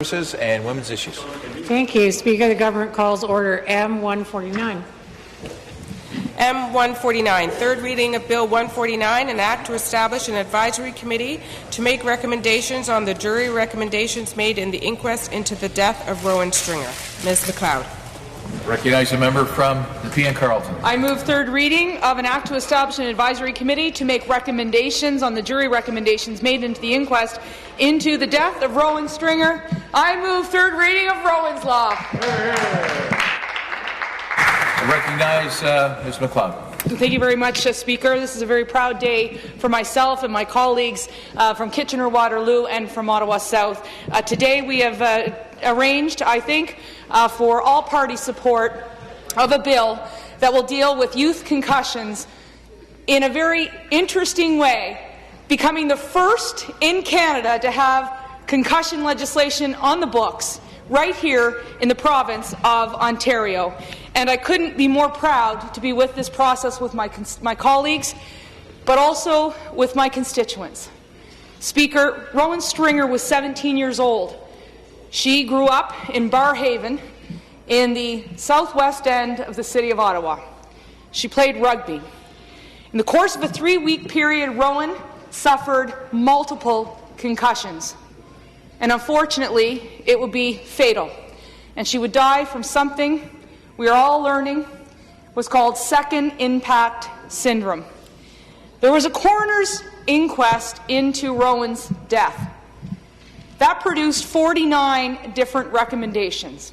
Services and Women's Issues. Thank you. Speaker, the government calls order M149. M149, third reading of Bill 149, an act to establish an advisory committee to make recommendations on the jury recommendations made in the inquest into the death of Rowan Stringer. Ms. MacLeod. Recognize the member from Nepean Carleton. I move third reading of an act to establish an advisory committee to make recommendations on the jury recommendations made into the inquest into the death of Rowan Stringer. I move third reading of Rowan's Law. I recognize Ms. MacLeod. Thank you very much, Speaker. This is a very proud day for myself and my colleagues from Kitchener-Waterloo and from Ottawa South. Today we have arranged, I think, for all-party support of a bill that will deal with youth concussions in a very interesting way, becoming the first in Canada to have concussion legislation on the books right here in the province of Ontario. And I couldn't be more proud to be with this process with my colleagues, but also with my constituents. Speaker, Rowan Stringer was 17 years old. She grew up in Barrhaven in the southwest end of the city of Ottawa. She played rugby. In the course of a 3-week period, Rowan suffered multiple concussions. And unfortunately, it would be fatal. And she would die from something we are all learning was called second impact syndrome. There was a coroner's inquest into Rowan's death. That produced 49 different recommendations.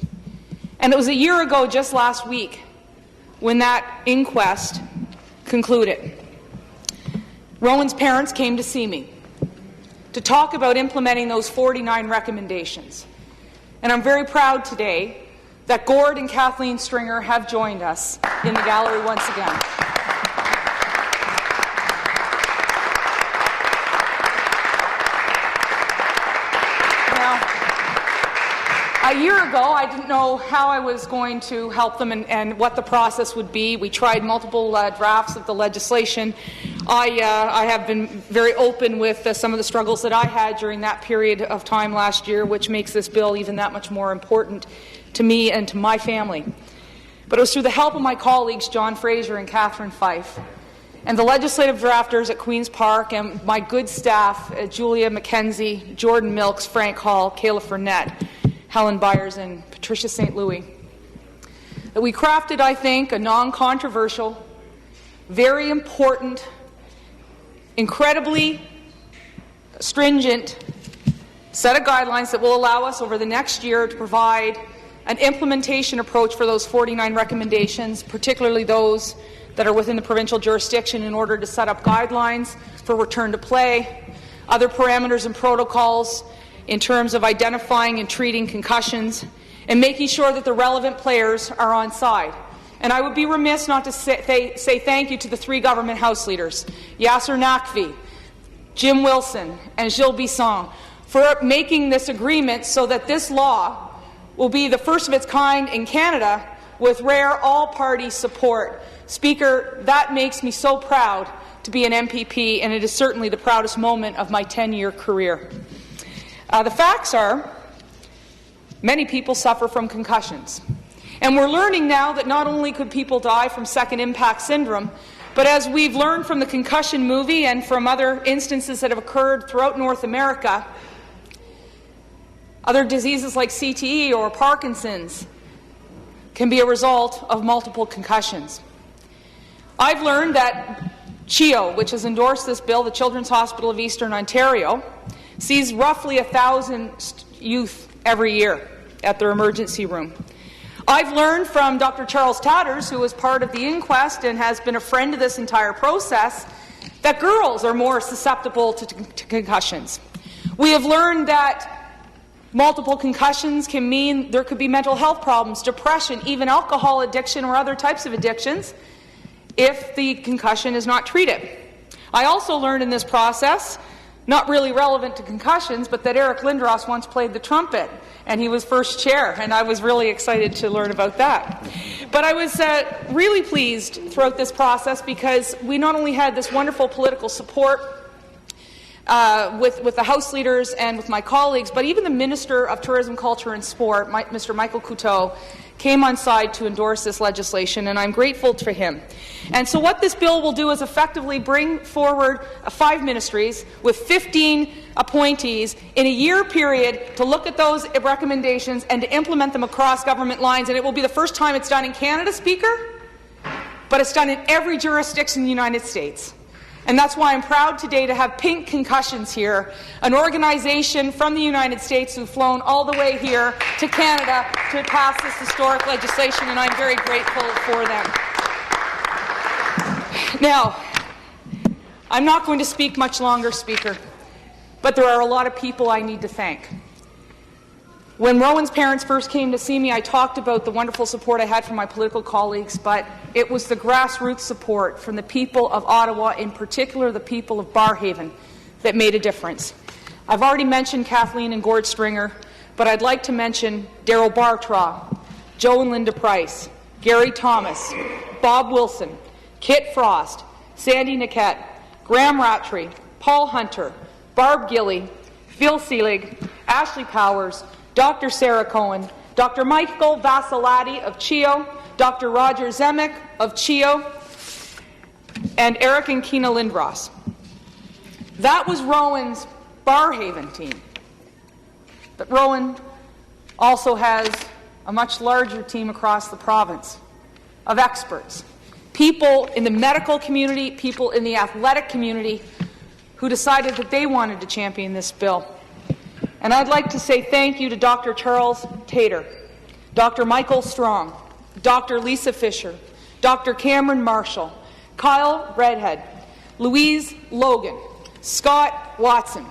And it was a year ago, just last week, when that inquest concluded. Rowan's parents came to see me to talk about implementing those 49 recommendations. And I'm very proud today that Gord and Kathleen Stringer have joined us in the gallery once again. A year ago, I didn't know how I was going to help them and what the process would be. We tried multiple drafts of the legislation. I have been very open with some of the struggles that I had during that period of time last year, which makes this bill even that much more important to me and to my family. But it was through the help of my colleagues, John Fraser and Catherine Fife, and the legislative drafters at Queen's Park, and my good staff, Julia McKenzie, Jordan Milks, Frank Hall, Kayla Fournette, Helen Byers, and Patricia St. Louis, that we crafted, I think, a non-controversial, very important, incredibly stringent set of guidelines that will allow us over the next year to provide an implementation approach for those 49 recommendations, particularly those that are within the provincial jurisdiction, in order to set up guidelines for return to play, other parameters and protocols in terms of identifying and treating concussions, and making sure that the relevant players are on side. And I would be remiss not to say thank you to the 3 government House leaders, Yasser Naqvi, Jim Wilson, and Gilles Bisson, for making this agreement so that this law will be the first of its kind in Canada with rare all-party support. Speaker, that makes me so proud to be an MPP, and it is certainly the proudest moment of my 10-year career. The facts are, many people suffer from concussions. And we're learning now that not only could people die from second impact syndrome, but as we've learned from the concussion movie and from other instances that have occurred throughout North America, other diseases like CTE or Parkinson's can be a result of multiple concussions. I've learned that CHEO, which has endorsed this bill, the Children's Hospital of Eastern Ontario, sees roughly 1,000 youth every year at their emergency room. I've learned from Dr. Charles Tatters, who was part of the inquest and has been a friend of this entire process, that girls are more susceptible to concussions. We have learned that multiple concussions can mean there could be mental health problems, depression, even alcohol addiction or other types of addictions if the concussion is not treated. I also learned in this process, not really relevant to concussions, but that Eric Lindros once played the trumpet, and he was first chair, and I was really excited to learn about that. But I was really pleased throughout this process because we not only had this wonderful political support, with the House leaders and with my colleagues, but even the Minister of Tourism, Culture and Sport, Mr. Michael Couteau, came on side to endorse this legislation, and I'm grateful for him. And so what this bill will do is effectively bring forward 5 ministries with 15 appointees in a year period to look at those recommendations and to implement them across government lines. And it will be the first time it's done in Canada, Speaker, but it's done in every jurisdiction in the United States. And that's why I'm proud today to have Pink Concussions here, an organization from the United States who've flown all the way here to Canada to pass this historic legislation, and I'm very grateful for them. Now, I'm not going to speak much longer, Speaker, but there are a lot of people I need to thank. When Rowan's parents first came to see me, I talked about the wonderful support I had from my political colleagues, but it was the grassroots support from the people of Ottawa, in particular the people of Barrhaven, that made a difference. I've already mentioned Kathleen and Gord Stringer, but I'd like to mention Darryl Bartraw, Joe and Linda Price, Gary Thomas, Bob Wilson, Kit Frost, Sandy Niquette, Graham Rattray, Paul Hunter, Barb Gilly, Phil Seelig, Ashley Powers, Dr. Sarah Cohen, Dr. Michael Vasilati of CHEO, Dr. Roger Zemek of CHEO, and Eric and Keena Lindros. That was Rowan's Barrhaven team. But Rowan also has a much larger team across the province of experts, people in the medical community, people in the athletic community who decided that they wanted to champion this bill. And I'd like to say thank you to Dr. Charles Tater, Dr. Michael Strong, Dr. Lisa Fisher, Dr. Cameron Marshall, Kyle Redhead, Louise Logan, Scott Watson,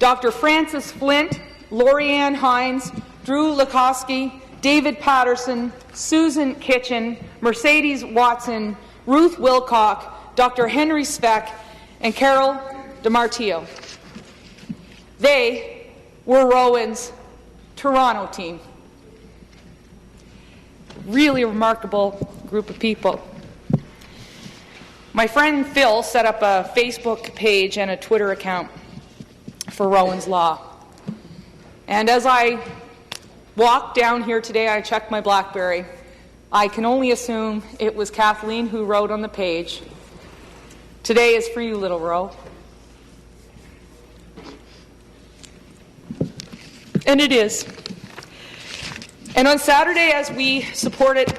Dr. Francis Flint, Lorianne Hines, Drew Lukowski, David Patterson, Susan Kitchen, Mercedes Watson, Ruth Wilcock, Dr. Henry Speck, and Carol DeMartio. They were Rowan's Toronto team. Really remarkable group of people. My friend Phil set up a Facebook page and a Twitter account for Rowan's Law. And as I walked down here today, I checked my BlackBerry. I can only assume it was Kathleen who wrote on the page, "Today is for you, little Ro." And it is. And on Saturday, as we supported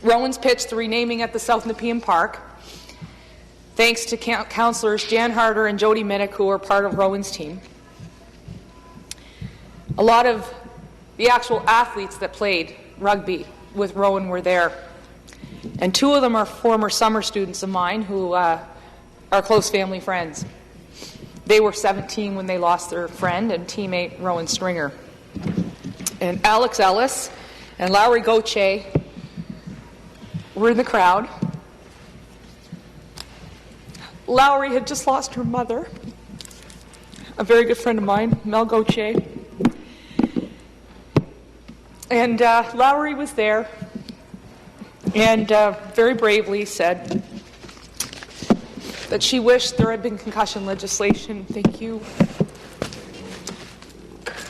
Rowan's pitch, the renaming at the South Nepean Park, thanks to councillors Jan Harder and Jody Minnick, who are part of Rowan's team, a lot of the actual athletes that played rugby with Rowan were there. And 2 of them are former summer students of mine who are close family friends. They were 17 when they lost their friend and teammate Rowan Stringer. And Alex Ellis and Lowry Gauthier were in the crowd. Lowry had just lost her mother, a very good friend of mine, Mel Gauthier. And Lowry was there and very bravely said that she wished there had been concussion legislation, thank you,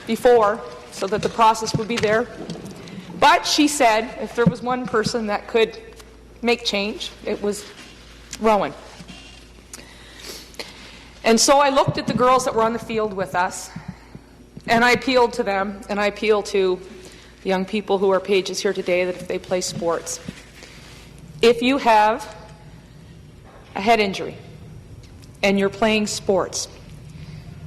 before, so that the process would be there. But she said if there was one person that could make change, it was Rowan. And so I looked at the girls that were on the field with us, and I appealed to them, and I appeal to the young people who are pages here today that if they play sports, if you have a head injury and you're playing sports,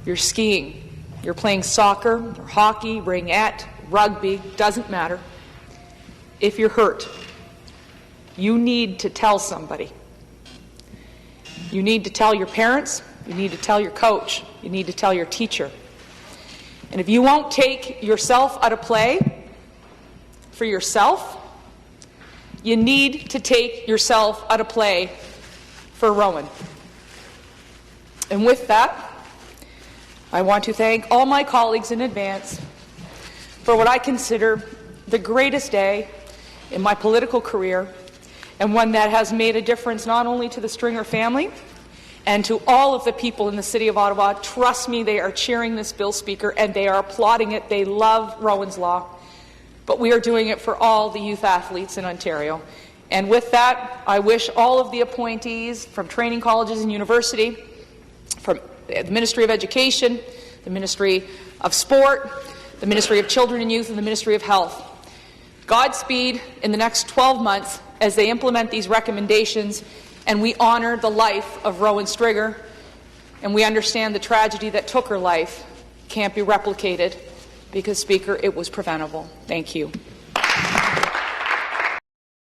you're skiing, you're playing soccer, or hockey, ringette, rugby, doesn't matter. If you're hurt, you need to tell somebody. You need to tell your parents, you need to tell your coach, you need to tell your teacher. And if you won't take yourself out of play for yourself, you need to take yourself out of play for Rowan. And with that, I want to thank all my colleagues in advance for what I consider the greatest day in my political career, and one that has made a difference not only to the Stringer family And to all of the people in the City of Ottawa, trust me, they are cheering this bill, Speaker, and they are applauding it. They love Rowan's Law. But we are doing it for all the youth athletes in Ontario. And with that, I wish all of the appointees from training colleges and university, from the Ministry of Education, the Ministry of Sport, the Ministry of Children and Youth, and the Ministry of Health, Godspeed in the next 12 months as they implement these recommendations and we honour the life of Rowan Stringer, and we understand the tragedy that took her life can't be replicated because, Speaker, it was preventable. Thank you.